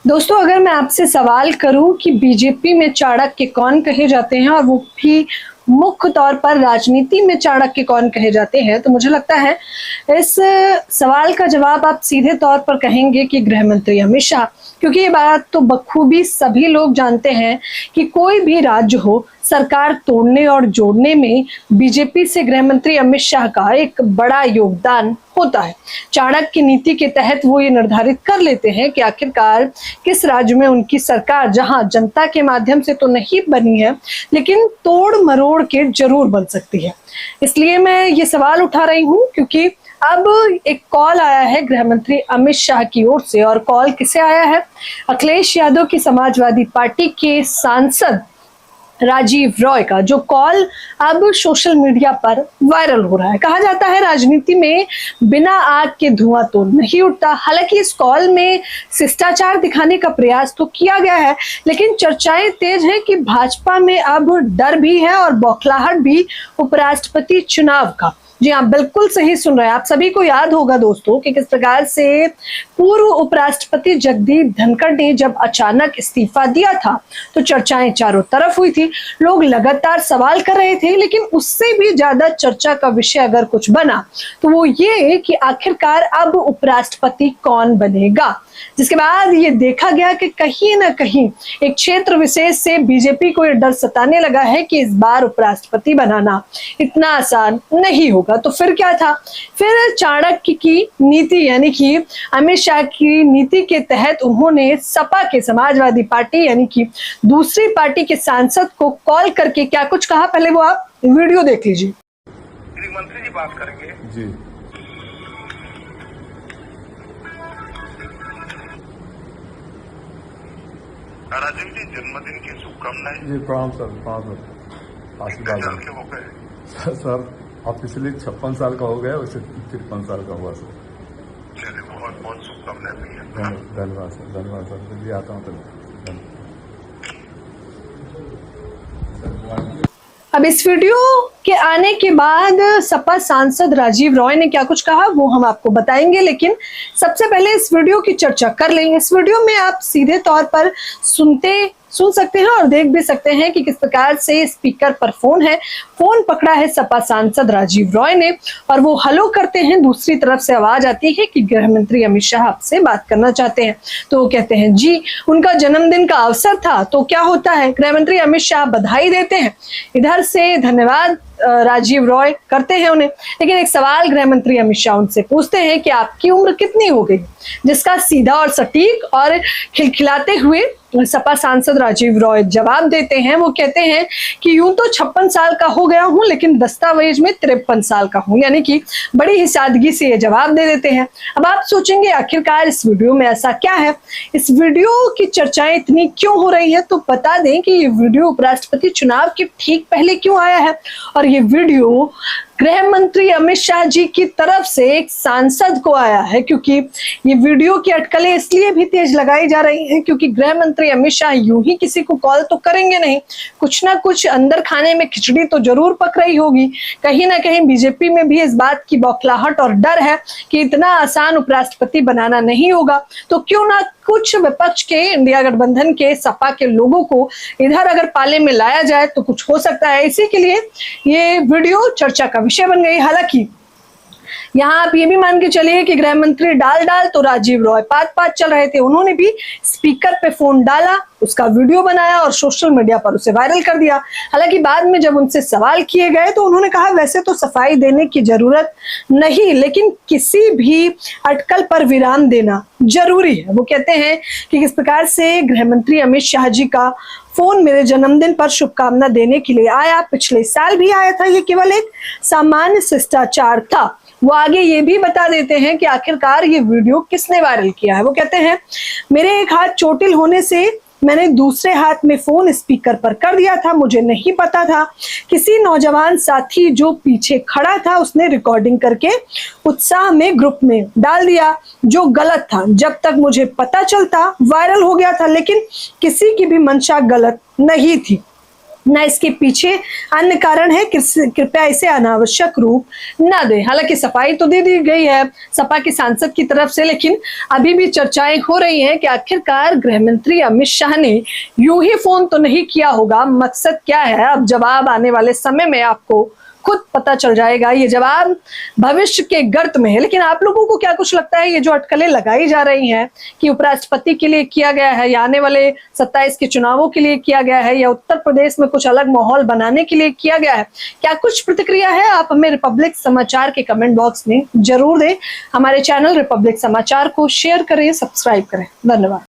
दोस्तों, अगर मैं आपसे सवाल करूं कि बीजेपी में चाणक्य कौन कहे जाते हैं और वो भी मुख्य तौर पर राजनीति में चाणक्य कौन कहे जाते हैं, तो मुझे लगता है इस सवाल का जवाब आप सीधे तौर पर कहेंगे कि गृह मंत्री अमित शाह। क्योंकि ये बात तो बखूबी सभी लोग जानते हैं कि कोई भी राज्य हो, सरकार तोड़ने और जोड़ने में बीजेपी से गृह मंत्री अमित शाह का एक बड़ा योगदान होता है। चाणक्य नीति के तहत वो ये निर्धारित कर लेते हैं कि आखिरकार किस राज्य में उनकी सरकार, जहां जनता के माध्यम से तो नहीं बनी है, लेकिन तोड़ मरोड़ के जरूर बन सकती है। इसलिए मैं ये सवाल उठा रही हूं क्योंकि अब एक कॉल आया है गृह मंत्री अमित शाह की ओर से। और कॉल किसे आया है? अखिलेश यादव की समाजवादी पार्टी के सांसद राजीव रॉय का, जो कॉल अब सोशल मीडिया पर वायरल हो रहा है। कहा जाता है राजनीति में बिना आग के धुआं तो नहीं उठता। हालांकि इस कॉल में शिष्टाचार दिखाने का प्रयास तो किया गया है, लेकिन चर्चाएं तेज हैं कि भाजपा में अब डर भी है और बौखलाहट भी उपराष्ट्रपति चुनाव का। जी हाँ, बिल्कुल सही सुन रहे हैं आप। सभी को याद होगा दोस्तों कि किस प्रकार से पूर्व उपराष्ट्रपति जगदीप धनखड़ ने जब अचानक इस्तीफा दिया था तो चर्चाएं चारों तरफ हुई थी। लोग लगातार सवाल कर रहे थे, लेकिन उससे भी ज्यादा चर्चा का विषय अगर कुछ बना तो वो ये कि आखिरकार अब उपराष्ट्रपति कौन बनेगा। जिसके बाद ये देखा गया कि कहीं ना कहीं एक क्षेत्र विशेष से बीजेपी को ये डर सताने लगा है कि इस बार उपराष्ट्रपति बनाना इतना आसान नहीं होगा। तो फिर क्या था? फिर चाणक्य की नीति यानी कि अमित शाह की नीति के तहत उन्होंने सपा के, समाजवादी पार्टी यानी कि दूसरी पार्टी के सांसद को कॉल करके क्या कुछ कहा, पहले वो आप वीडियो देख लीजिए। मंत्री जी बात करेंगे जी। राजीव जी, जन्मदिन की शुभकामनाएं। जी प्रणाम सर, प्रणाम सर। आशीर्वाद के हो गए सर, ऑफिशियली 56 साल का हो गया, उससे 53 साल का हुआ सर। चलिए, बहुत बहुत शुभकामनाएं। धन्यवाद सर, धन्यवाद सर। जल्दी आता हूँ। अब इस वीडियो के आने के बाद सपा सांसद राजीव रॉय ने क्या कुछ कहा वो हम आपको बताएंगे, लेकिन सबसे पहले इस वीडियो की चर्चा कर लेंगे। इस वीडियो में आप सीधे तौर पर सुन सकते हैं और देख भी सकते हैं कि किस प्रकार से स्पीकर पर फोन पकड़ा है सपा सांसद राजीव रॉय ने और वो हेलो करते हैं। दूसरी तरफ से आवाज आती है कि गृह मंत्री अमित शाह आपसे बात करना चाहते हैं। तो वो कहते हैं जी, उनका जन्मदिन का अवसर था। तो क्या होता है, गृह मंत्री अमित शाह बधाई देते हैं, इधर से धन्यवाद राजीव रॉय करते हैं उन्हें। लेकिन एक सवाल गृह मंत्री अमित शाह उनसे पूछते हैं कि आपकी उम्र कितनी हो गई, जिसका सीधा और सटीक और खिलखिलाते हुए सपा सांसद राजीव रॉय जवाब देते हैं। वो कहते हैं कि यूं तो 56 साल का हो गया हूं, लेकिन दस्तावेज में 53 साल का हूं, यानी कि बड़ी ही सादगी से ये जवाब दे देते हैं। अब आप सोचेंगे आखिरकार इस वीडियो में ऐसा क्या है, इस वीडियो की चर्चाएं इतनी क्यों हो रही है। तो बता दें कि ये वीडियो उपराष्ट्रपति चुनाव के ठीक पहले क्यों आया है और ये वीडियो गृह मंत्री अमित शाह जी की तरफ से एक सांसद को आया है। क्योंकि ये वीडियो की अटकलें इसलिए भी तेज लगाई जा रही हैं क्योंकि गृह मंत्री अमित शाह यूं ही किसी को कॉल तो करेंगे नहीं, कुछ ना कुछ अंदर खाने में खिचड़ी तो जरूर पक रही होगी। कहीं ना कहीं बीजेपी में भी इस बात की बौखलाहट और डर है कि इतना आसान उपराष्ट्रपति बनाना नहीं होगा। तो क्यों ना कुछ विपक्ष के, इंडिया गठबंधन के, सपा के लोगों को इधर अगर पाले में लाया जाए तो कुछ हो सकता है। इसी के लिए ये वीडियो चर्चा का विषय बन गई। हालांकि यहाँ आप ये भी मान के चलिए कि गृह मंत्री डाल तो राजीव रॉय पात चल रहे थे। उन्होंने भी स्पीकर पे फोन डाला, उसका वीडियो बनाया और सोशल मीडिया पर उसे वायरल कर दिया। हालांकि बाद में जब उनसे सवाल किए गए तो उन्होंने कहा वैसे तो सफाई देने की जरूरत नहीं, लेकिन किसी भी अटकल पर विराम देना जरूरी है। वो कहते हैं कि किस प्रकार से गृह मंत्री अमित शाह जी का फोन मेरे जन्मदिन पर शुभकामना देने के लिए आया, पिछले साल भी आया था, ये केवल एक सामान्य शिष्टाचार था। वो आगे ये भी बता देते हैं कि आखिरकार ये वीडियो किसने वायरल किया है। वो कहते हैं मेरे एक हाथ चोटिल होने से मैंने दूसरे हाथ में फोन स्पीकर पर कर दिया था, मुझे नहीं पता था। किसी नौजवान साथी जो पीछे खड़ा था उसने रिकॉर्डिंग करके उत्साह में ग्रुप में डाल दिया, जो गलत था। जब तक मुझे पता चलता वायरल हो गया था, लेकिन किसी की भी मंशा गलत नहीं थी। ना इसके पीछे अन्य कारण है, कृपया इसे अनावश्यक रूप न दें। हालांकि सफाई तो दे दी गई है सपा के सांसद की तरफ से, लेकिन अभी भी चर्चाएं हो रही हैं कि आखिरकार गृह मंत्री अमित शाह ने यूं ही फोन तो नहीं किया होगा। मकसद क्या है, अब जवाब आने वाले समय में आपको खुद पता चल जाएगा। ये जवाब भविष्य के गर्त में है। लेकिन आप लोगों को क्या कुछ लगता है, ये जो अटकलें लगाई जा रही हैं कि उपराष्ट्रपति के लिए किया गया है या आने वाले 27 के चुनावों के लिए किया गया है या उत्तर प्रदेश में कुछ अलग माहौल बनाने के लिए किया गया है, क्या कुछ प्रतिक्रिया है आप हमें रिपब्लिक समाचार के कमेंट बॉक्स में जरूर दें। हमारे चैनल रिपब्लिक समाचार को शेयर करें, सब्सक्राइब करें। धन्यवाद।